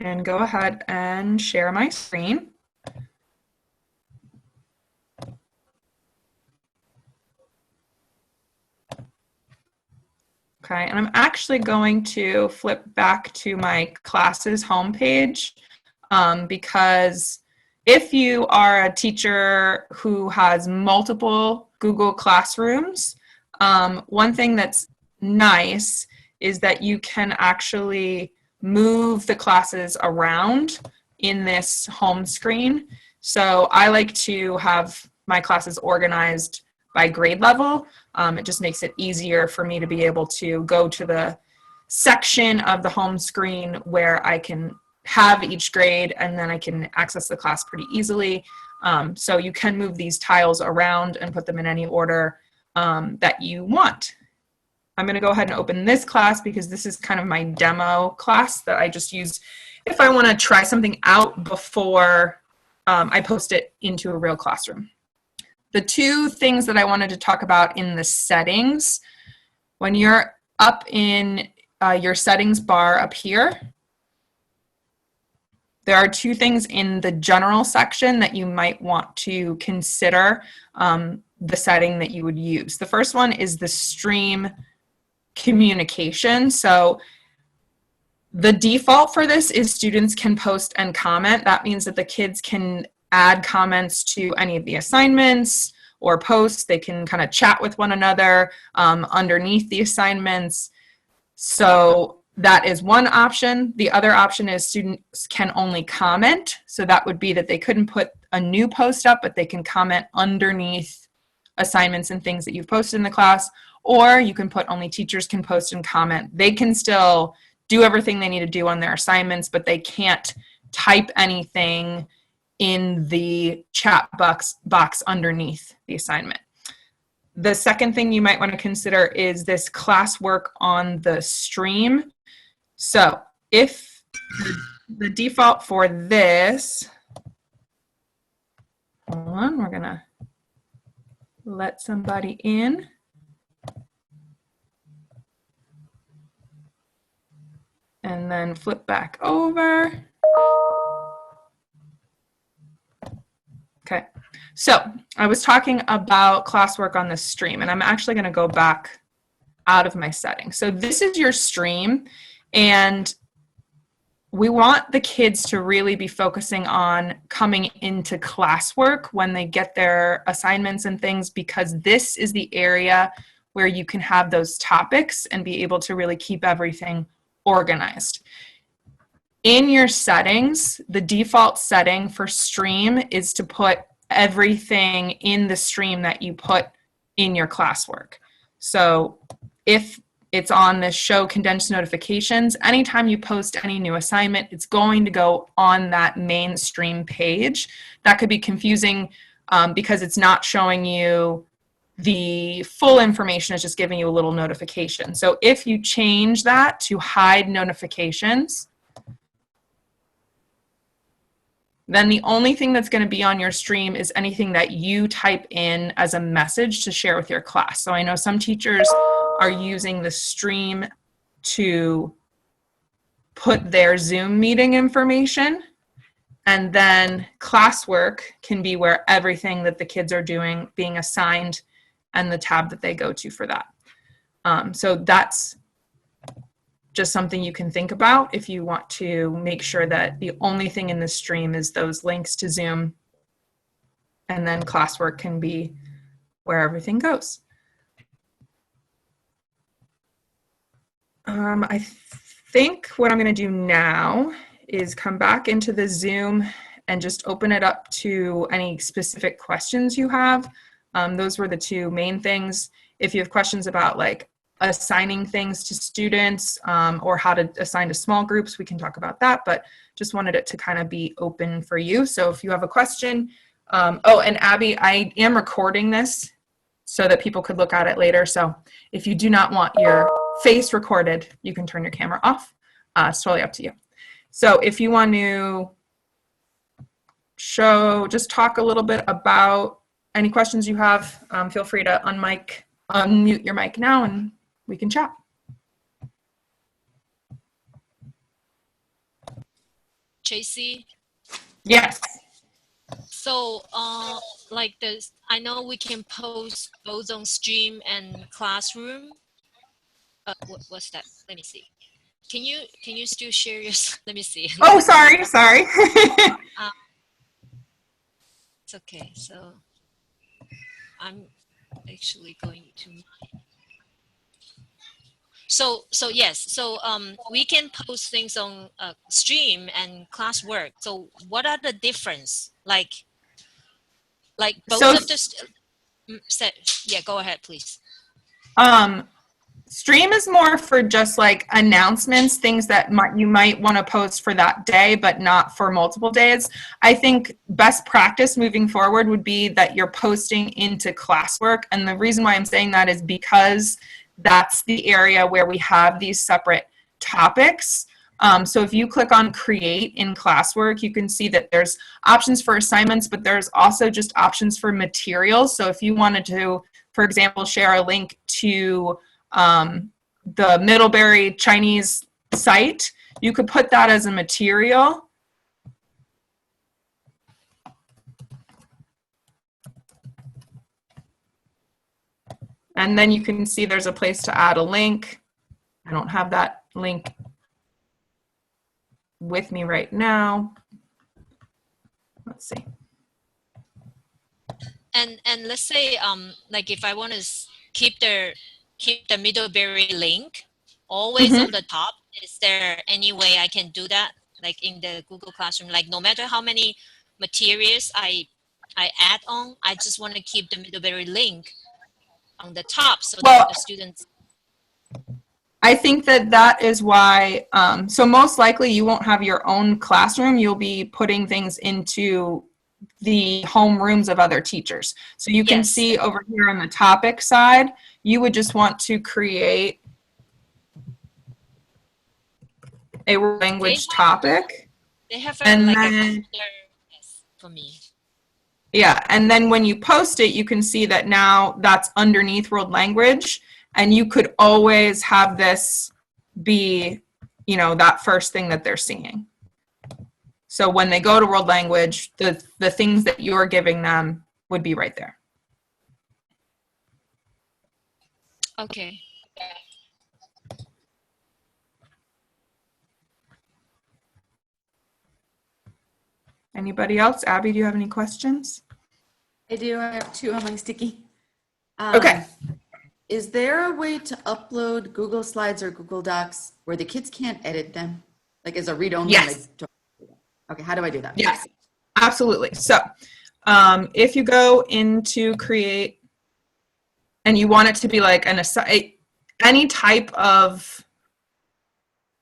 and go ahead and share my screen. Okay, and I'm actually going to flip back to my classes homepage because if you are a teacher who has multiple Google Classrooms, one thing that's nice is that you can actually move the classes around in this home screen. So I like to have my classes organized by grade level. It just makes it easier for me to be able to go to the section of the home screen where I can have each grade and then I can access the class pretty easily. So you can move these tiles around and put them in any order that you want. I'm going to go ahead and open this class because this is kind of my demo class that I just use if I want to try something out before I post it into a real classroom. The two things that I wanted to talk about in the settings, when you're up in your settings bar up here, there are two things in the general section that you might want to consider the setting that you would use. The first one is the stream communication. So the default for this is students can post and comment. That means that the kids can add comments to any of the assignments or posts. They can kind of chat with one another underneath the assignments. So that is one option. The other option is students can only comment. So that would be that they couldn't put a new post up, but they can comment underneath assignments and things that you've posted in the class. Or you can put only teachers can post and comment. They can still do everything they need to do on their assignments, but they can't type anything in the chat box underneath the assignment. The second thing you might want to consider is this classwork on the stream. So if the default for this, hold on, we're gonna let somebody in. And then flip back over. Okay, so I was talking about classwork on the stream, and I'm actually going to go back out of my settings. So this is your stream, and we want the kids to really be focusing on coming into classwork when they get their assignments and things, because this is the area where you can have those topics and be able to really keep everything organized. In your settings, the default setting for stream is to put everything in the stream that you put in your classwork. So if it's on this show condensed notifications, anytime you post any new assignment, it's going to go on that main stream page. That could be confusing because it's not showing you the full information, it's just giving you a little notification. So if you change that to hide notifications, then the only thing that's going to be on your stream is anything that you type in as a message to share with your class. So I know some teachers are using the stream to put their Zoom meeting information, and then classwork can be where everything that the kids are doing being assigned and the tab that they go to for that. So that's just something you can think about if you want to make sure that the only thing in the stream is those links to Zoom, and then classwork can be where everything goes. I think what I'm going to do now is come back into the Zoom and just open it up to any specific questions you have. Those were the two main things. If you have questions about like assigning things to students or how to assign to small groups, we can talk about that, but just wanted it to kind of be open for you. So if you have a question, oh, and Abby, I am recording this so that people could look at it later. So if you do not want your face recorded, you can turn your camera off. It's totally up to you. So if you want to just talk a little bit about any questions you have, feel free to unmute your mic now and we can chat. Tracy? Yes. So, like this, I know we can post both on Stream and Classroom. What's that? Let me see. Can you still share your? Let me see. Oh, sorry. Uh, it's okay. So, I'm actually going to. So yes. So we can post things on Stream and classwork. So what are the difference? Like both So, of the. Yeah. Go ahead, please. Stream is more for just like announcements, things that you might want to post for that day, but not for multiple days. I think best practice moving forward would be that you're posting into classwork. And the reason why I'm saying that is because that's the area where we have these separate topics. So if you click on create in classwork, you can see that there's options for assignments, but there's also just options for materials. So if you wanted to, for example, share a link to the Middlebury Chinese site, you could put that as a material. And then you can see there's a place to add a link. I don't have that link with me right now. Let's see. And let's say like if I want to keep the Middlebury link always on the top, is there any way I can do that, like in the Google Classroom? Like no matter how many materials I add on, I just want to keep the Middlebury link on the top so that the students. I think that is why, so most likely you won't have your own classroom. You'll be putting things into the home rooms of other teachers. So you can see over here on the topic side, you would just want to create a language topic. They have a folder for me. Yeah, and then when you post it, you can see that now that's underneath world language, and you could always have this be, you know, that first thing that they're seeing. So when they go to world language, the things that you're giving them would be right there. Okay. Anybody else? Abby, do you have any questions? I do. I have two on my sticky. Okay. Is there a way to upload Google Slides or Google Docs where the kids can't edit them? Like as a read-only? Yes. Okay, how do I do that? Yes, absolutely. So if you go into create and you want it to be like any type of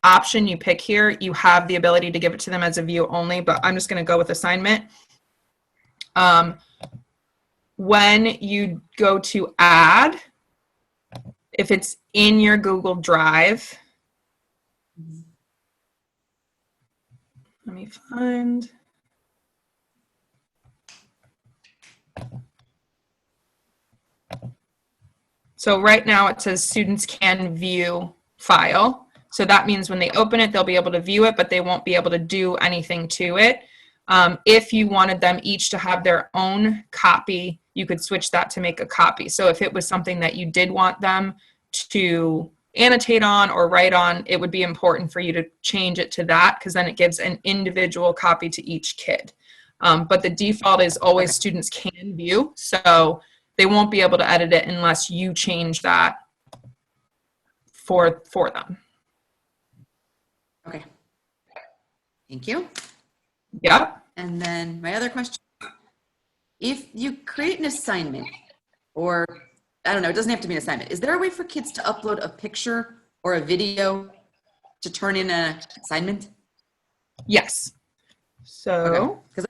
option you pick here, you have the ability to give it to them as a view only, but I'm just going to go with assignment. When you go to add, if it's in your Google Drive, let me find. So right now it says students can view file. So that means when they open it, they'll be able to view it, but they won't be able to do anything to it. If you wanted them each to have their own copy, you could switch that to make a copy. So if it was something that you did want them to annotate on or write on, it would be important for you to change it to that, because then it gives an individual copy to each kid. But the default is always students can view, so they won't be able to edit it unless you change that for them. Okay. Thank you. Yep. And then my other question, if you create an assignment, or I don't know, it doesn't have to be an assignment. Is there a way for kids to upload a picture or a video to turn in an assignment? Yes. So. Because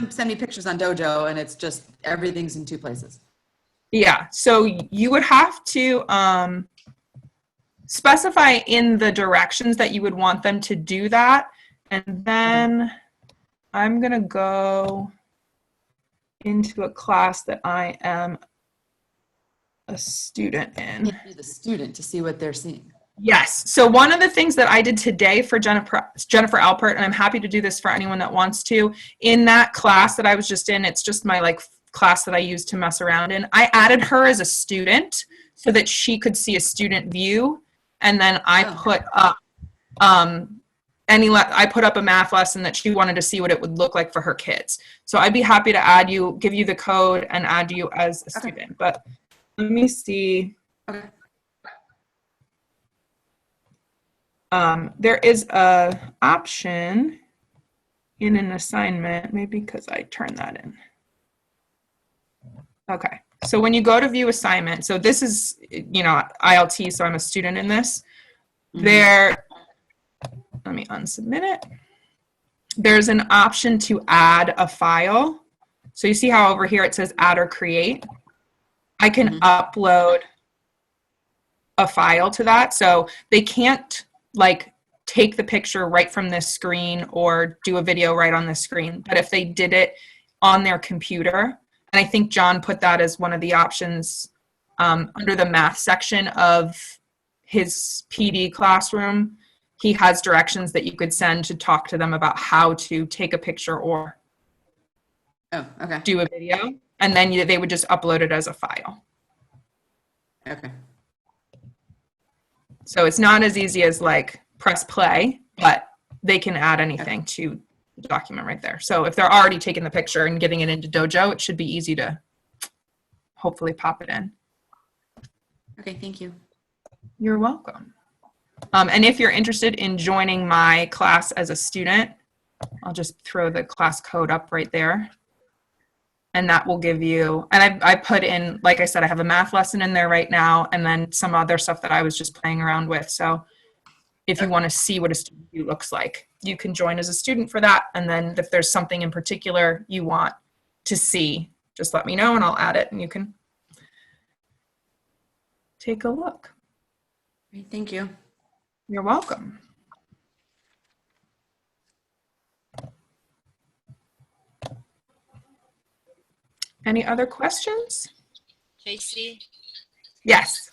they send me pictures on Dojo and it's just, everything's in two places. Yeah. So you would have to specify in the directions that you would want them to do that. And then I'm going to go into a class that I am a student in. The student to see what they're seeing. Yes. So one of the things that I did today for Jennifer Alpert, and I'm happy to do this for anyone that wants to, in that class that I was just in, it's just my like class that I use to mess around in. I added her as a student so that she could see a student view, and then I put up I put up a math lesson that she wanted to see what it would look like for her kids. So I'd be happy to add you, give you the code, and add you as a student. But let me see. Okay. There is a option in an assignment, maybe because I turned that in. Okay, so when you go to view assignment, so this is, you know, ILT, so I'm a student in this. There, let me unsubmit it. There's an option to add a file. So you see how over here it says add or create? I can upload a file to that. So they can't like take the picture right from this screen or do a video right on this screen. But if they did it on their computer, and I think John put that as one of the options under the math section of his PD classroom, he has directions that you could send to talk to them about how to take a picture or do a video. And then they would just upload it as a file. Okay. So it's not as easy as like press play, but they can add anything to the document right there. So if they're already taking the picture and getting it into Dojo, it should be easy to hopefully pop it in. Okay, thank you. You're welcome. And if you're interested in joining my class as a student, I'll just throw the class code up right there. And that will give you, and I put in, like I said, I have a math lesson in there right now, and then some other stuff that I was just playing around with. So if you want to see what a student view looks like, you can join as a student for that. And then if there's something in particular you want to see, just let me know and I'll add it and you can take a look. Great, thank you. You're welcome. Any other questions? JC? Yes.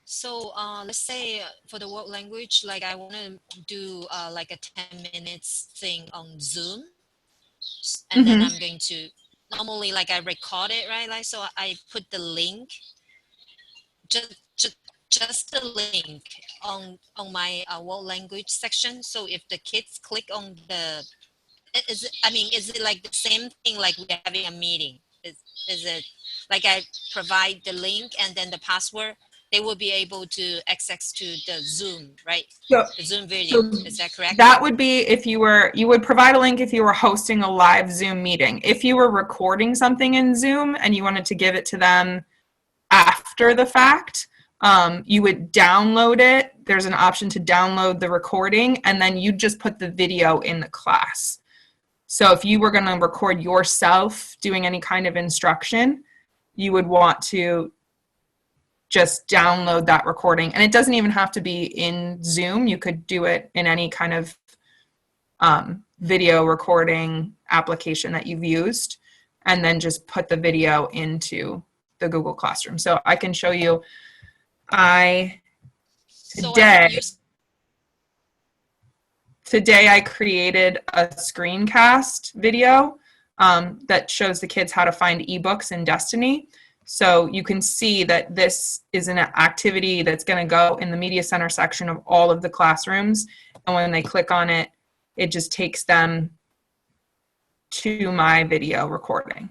So let's say for the world language, like I want to do like a 10 minutes thing on Zoom. And then I'm going to, normally like I record it, right? Like, so I put the link, just the link on my world language section. So if the kids click on the, is it like the same thing like we're having a meeting? Is it like I provide the link and then the password, they will be able to access to the Zoom, right? So, the Zoom video, is that correct? That would be if you would provide a link if you were hosting a live Zoom meeting. If you were recording something in Zoom and you wanted to give it to them after the fact, you would download it. There's an option to download the recording, and then you just put the video in the class. So if you were going to record yourself doing any kind of instruction, you would want to just download that recording. And it doesn't even have to be in Zoom. You could do it in any kind of video recording application that you've used, and then just put the video into the Google Classroom. So I can show you, Today I created a screencast video that shows the kids how to find ebooks in Destiny. So you can see that this is an activity that's going to go in the Media Center section of all of the classrooms. And when they click on it, it just takes them to my video recording.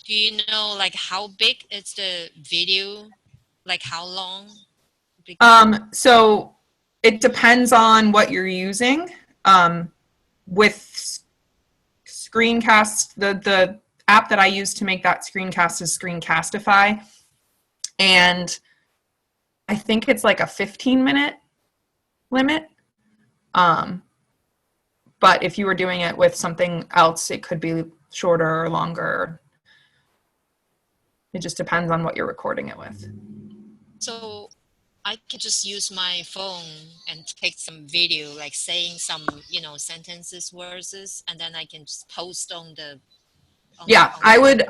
Do you know like how big is the video? Like how long? So it depends on what you're using. With Screencast, the app that I use to make that screencast is Screencastify. And I think it's like a 15-minute limit. But if you were doing it with something else, it could be shorter or longer. It just depends on what you're recording it with. So I can just use my phone and take some video, like saying some, sentences, words, and then I can just post on the Yeah, I would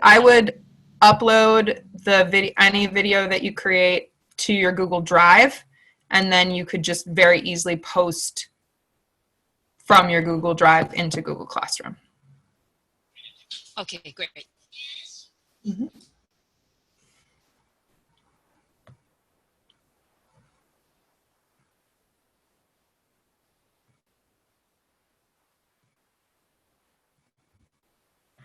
upload the video, any video that you create to your Google Drive, and then you could just very easily post from your Google Drive into Google Classroom. Okay, great. Mhm.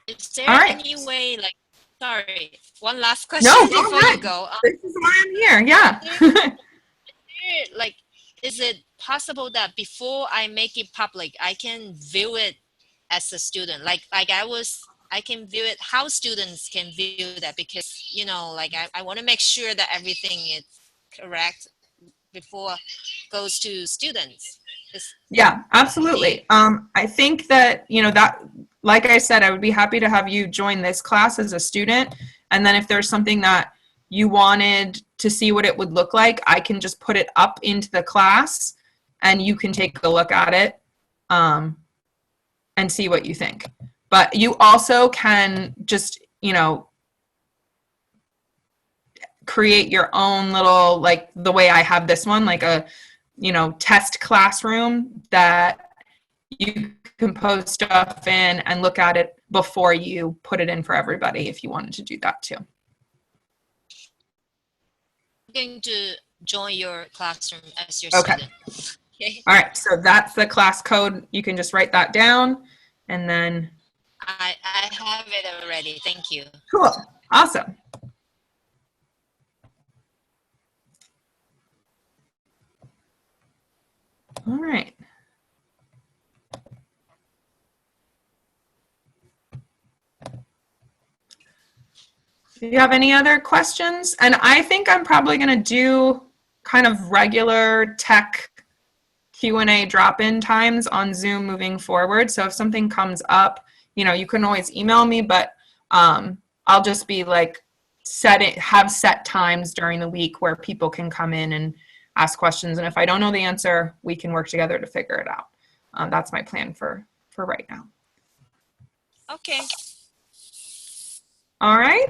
Is there All right. any way, like, sorry, one last question No, go before ahead. you go. This is why I'm here. Yeah. Like, is it possible that before I make it public, I can view it as a student? Like I can view it how students can view that, because like I want to make sure that everything is correct before goes to students. Yeah, absolutely. I think that, that, like I said, I would be happy to have you join this class as a student. And then if there's something that you wanted to see what it would look like, I can just put it up into the class and you can take a look at it and see what you think. But you also can just, create your own little, like the way I have this one, like a, test classroom that you can post stuff in and look at it before you put it in for everybody if you wanted to do that too. I'm going to join your classroom as your Okay. student. Okay. All right, so that's the class code. You can just write that down and then. I have it already. Thank you. Cool. Awesome. All right. Do you have any other questions? And I think I'm probably going to do kind of regular tech Q&A drop-in times on Zoom moving forward. So if something comes up, you can always email me, but I'll just be like have set times during the week where people can come in and ask questions. And if I don't know the answer, we can work together to figure it out. That's my plan for right now. Okay. All right.